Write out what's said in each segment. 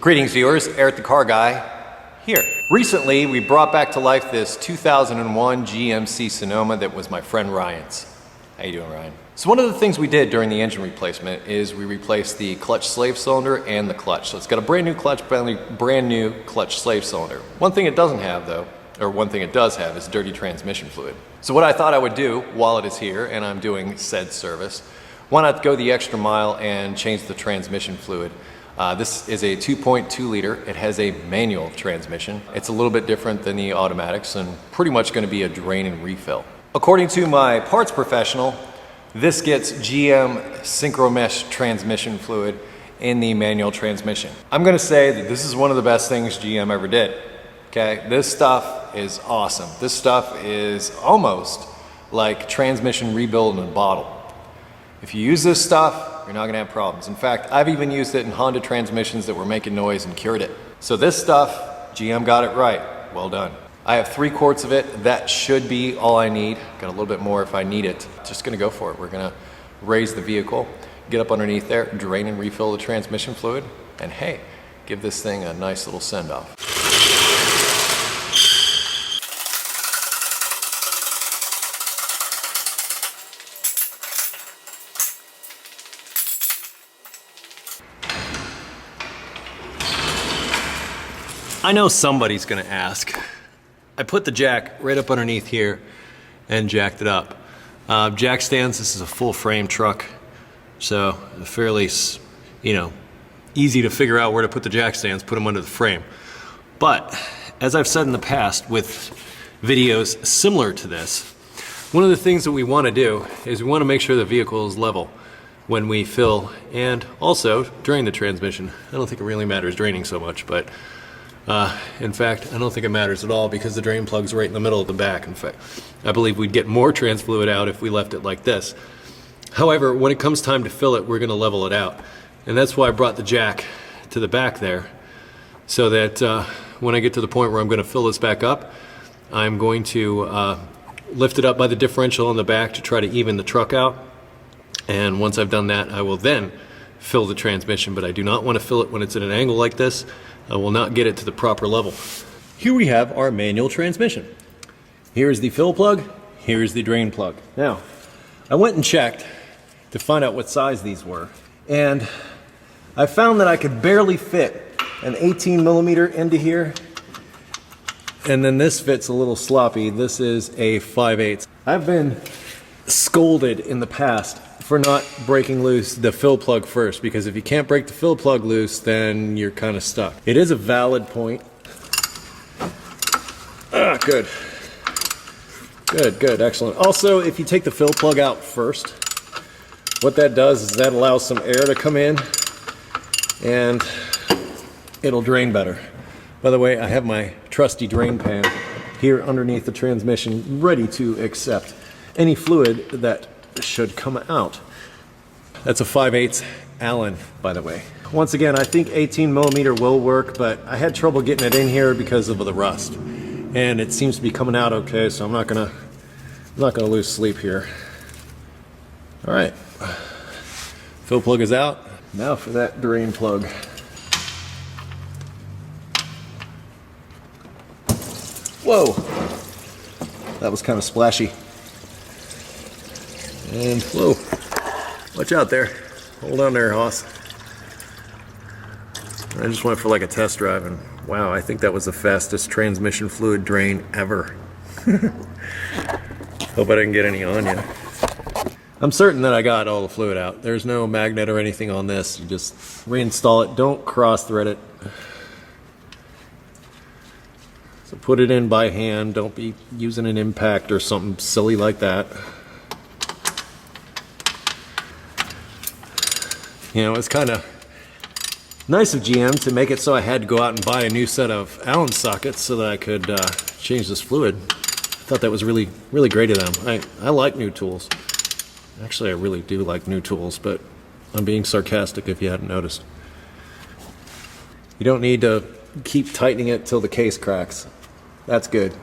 Greetings viewers, Eric the Car Guy here. Recently we brought back to life this 2001 GMC Sonoma that was my friend Ryan's. How you doing, Ryan? So one of the things we did during the engine replacement is we replaced the clutch slave cylinder and the clutch. So it's got a brand new clutch, brand new clutch slave cylinder. One thing it doesn't have though, or one thing it does have, is dirty transmission fluid. So what I thought I would do while it is here and I'm doing said service, why not go the extra mile and change the transmission fluid. This is a 2.2 liter. It has a manual transmission. It's a little bit different than the automatics and pretty much going to be a drain and refill. According to my parts professional, this gets GM Syncromesh transmission fluid in the manual transmission. I'm going to say that this is one of the best things GM ever did. Okay, this stuff is awesome. This stuff is almost like transmission rebuild in a bottle. If you use this stuff, you're not gonna have problems. In fact, I've even used it in Honda transmissions that were making noise and cured it. So this stuff, GM got it right. Well done. I have 3 quarts of it. That should be all I need. Got a little bit more if I need it. Just gonna go for it. We're gonna raise the vehicle, get up underneath there, drain and refill the transmission fluid, and hey, give this thing a nice little send-off. I know somebody's gonna ask. I put the jack right up underneath here and jacked it up. Jack stands, this is a full frame truck, so fairly, easy to figure out where to put the jack stands, put them under the frame. But as I've said in the past with videos similar to this, one of the things that we wanna do is we wanna make sure the vehicle is level when we fill and also drain the transmission. I don't think it really matters draining so much, but in fact, I don't think it matters at all because the drain plug's right in the middle of the back. In fact, I believe we'd get more trans fluid out if we left it like this. However, when it comes time to fill it, we're gonna level it out. And that's why I brought the jack to the back there, so that when I get to the point where I'm gonna fill this back up, I'm going to lift it up by the differential on the back to try to even the truck out. And once I've done that, I will then fill the transmission, but I do not want to fill it when it's at an angle like this. I will not get it to the proper level. Here we have our manual transmission. Here's the fill plug, here's the drain plug. Now, I went and checked to find out what size these were, and I found that I could barely fit an 18 millimeter into here, and then this fits a little sloppy. This is a 5/8. I've been scolded in the past for not breaking loose the fill plug first, because if you can't break the fill plug loose, then you're kind of stuck. It is a valid point. Good. Good, excellent. Also, if you take the fill plug out first, what that does is that allows some air to come in and it'll drain better. By the way, I have my trusty drain pan here underneath the transmission ready to accept any fluid that should come out. That's a 5/8 Allen, by the way. Once again, I think 18 millimeter will work, but I had trouble getting it in here because of the rust, and it seems to be coming out okay. So I'm not gonna lose sleep here. All right, fill plug is out. Now for that drain plug. Whoa, that was kind of splashy. And whoa, watch out there. Hold on there, Hoss. I just went for like a test drive, and wow, I think that was the fastest transmission fluid drain ever. Hope I didn't get any on you. I'm certain that I got all the fluid out. There's no magnet or anything on this. You just reinstall it. Don't cross thread it. So put it in by hand. Don't be using an impact or something silly like that. You know, it's kind of nice of GM to make it so I had to go out and buy a new set of Allen sockets so that I could change this fluid. I thought that was really great of them. I like new tools. Actually, I really do like new tools, but I'm being sarcastic if you hadn't noticed. You don't need to keep tightening it till the case cracks. That's good.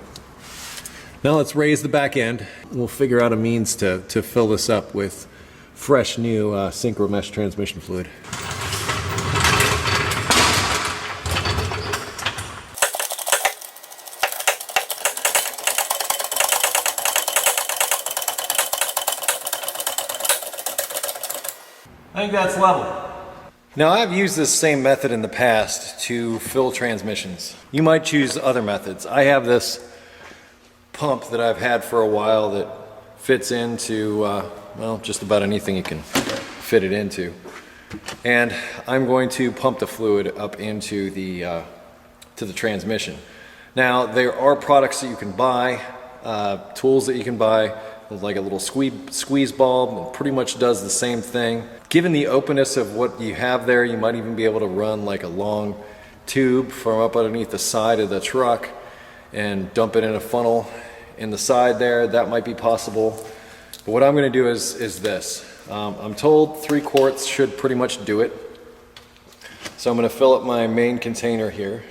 Now let's raise the back end. We'll figure out a means to fill this up with fresh new Syncromesh transmission fluid. think that's level. Now, I've used this same method in the past to fill transmissions. You might choose other methods. I have this pump that I've had for a while that fits into, well, just about anything you can fit it into. And I'm going to pump the fluid up into the transmission. Now, there are products that you can buy, tools that you can buy, like a little squeeze bulb, that pretty much does the same thing. Given the openness of what you have there, you might even be able to run like a long tube from up underneath the side of the truck and dump it in a funnel in the side there. That might be possible. But what I'm going to do is this. I'm told 3 quarts should pretty much do it. So I'm going to fill up my main container here.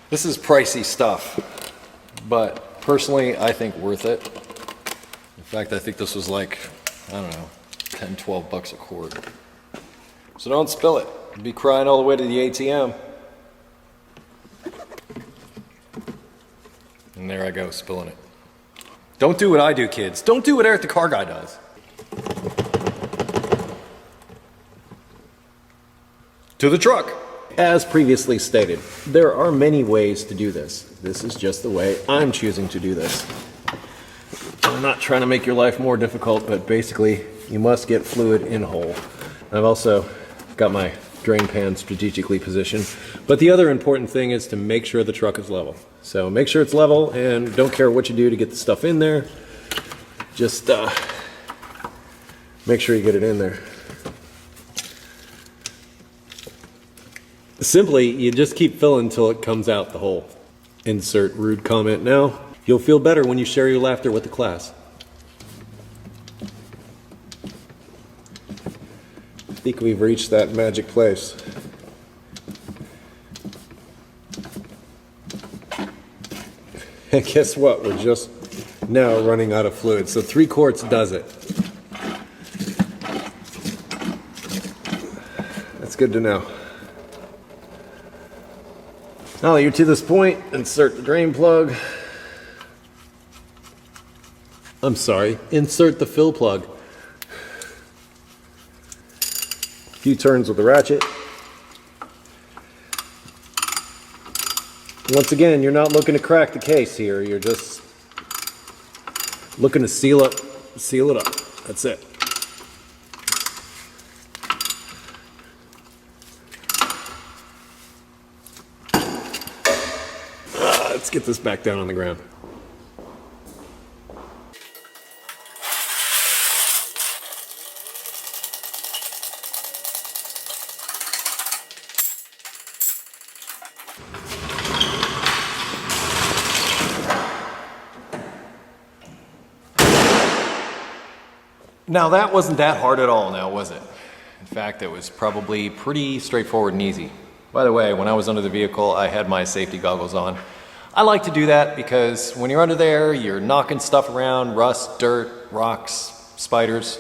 This is pricey stuff, but personally I think worth it. In fact, I think this was like, I don't know, 10, 12 bucks a quart. So don't spill it. You'd be crying all the way to the ATM. And there I go, spilling it. Don't do what I do, kids. Don't do what Eric the Car Guy does. To the truck. As previously stated, there are many ways to do this. This is just the way I'm choosing to do this. I'm not trying to make your life more difficult, but basically you must get fluid in hole. I've also got my drain pan strategically positioned. But the other important thing is to make sure the truck is level. So make sure it's level, and don't care what you do to get the stuff in there. Just make sure you get it in there. Simply, you just keep filling until it comes out the hole. Insert rude comment now. You'll feel better when you share your laughter with the class. I think we've reached that magic place. And guess what? We're just now running out of fluid. So 3 quarts does it. That's good to know. Now that you're to this point, insert the drain plug. I'm sorry, insert the fill plug. A few turns with the ratchet. Once again, you're not looking to crack the case here. You're just looking to seal it up. That's it. Let's get this back down on the ground. Now that wasn't that hard at all, now was it? In fact, it was probably pretty straightforward and easy. By the way, when I was under the vehicle, I had my safety goggles on. I like to do that because when you're under there, you're knocking stuff around, rust, dirt, rocks, spiders.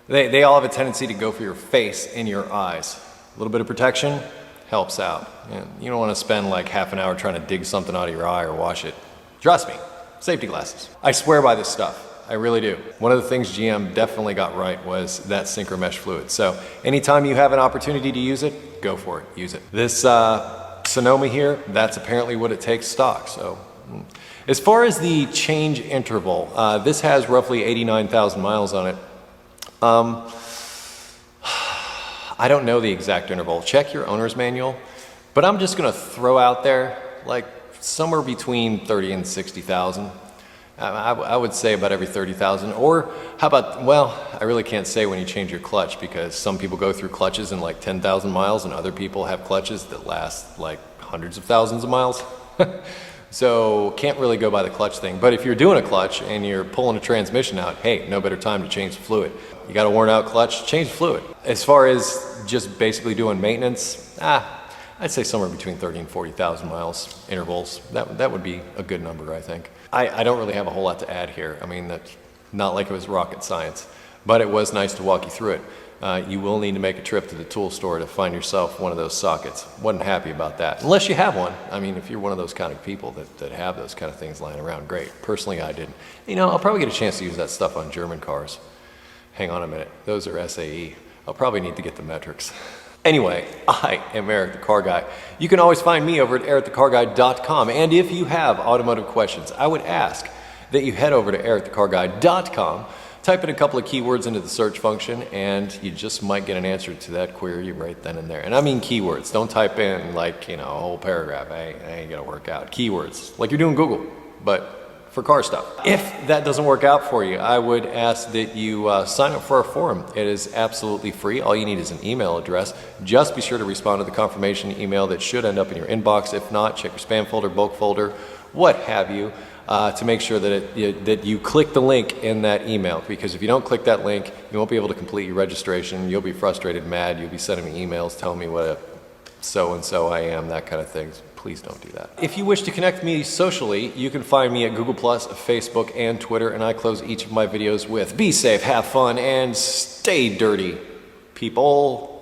They all have a tendency to go for your face and your eyes. A little bit of protection helps out. You don't want to spend like half an hour trying to dig something out of your eye or wash it. Trust me, safety glasses. I swear by this stuff. I really do. One of the things GM definitely got right was that Syncromesh fluid. So anytime you have an opportunity to use it, go for it, use it. This Sonoma here, that's apparently what it takes stock. So as far as the change interval, this has roughly 89,000 miles on it. I don't know the exact interval. Check your owner's manual, but I'm just gonna throw out there like somewhere between 30 and 60,000. I would say about every 30,000, or how about, well, I really can't say when you change your clutch, because some people go through clutches in like 10,000 miles and other people have clutches that last like hundreds of thousands of miles. So can't really go by the clutch thing. But if you're doing a clutch and you're pulling a transmission out, hey, no better time to change the fluid. You got a worn out clutch, change the fluid. As far as just basically doing maintenance, I'd say somewhere between 30 and 40,000 miles intervals. That would be a good number, I think. I don't really have a whole lot to add here. I mean, that's not like it was rocket science, but it was nice to walk you through it. You will need to make a trip to the tool store to find yourself one of those sockets. Wasn't happy about that, unless you have one. I mean, if you're one of those kind of people that have those kind of things lying around, great. Personally, I didn't. You know, I'll probably get a chance to use that stuff on German cars. Hang on a minute, those are SAE. I'll probably need to get the metrics. Anyway, I am Eric the Car Guy. You can always find me over at EricTheCarGuy.com. And if you have automotive questions, I would ask that you head over to EricTheCarGuy.com, type in a couple of keywords into the search function, and you just might get an answer to that query right then and there. And I mean keywords. Don't type in like, a whole paragraph. Ain't gonna work out. Keywords, like you're doing Google, but for car stuff. If that doesn't work out for you, I would ask that you sign up for our forum. It is absolutely free. All you need is an email address. Just be sure to respond to the confirmation email that should end up in your inbox. If not, check your spam folder, bulk folder, what have you, to make sure that you click the link in that email. Because if you don't click that link, you won't be able to complete your registration. You'll be frustrated, mad. You'll be sending me emails telling me what a so-and-so I am, that kind of thing. Please don't do that. If you wish to connect me socially, you can find me at Google+, Facebook, and Twitter, and I close each of my videos with, be safe, have fun, and stay dirty, people.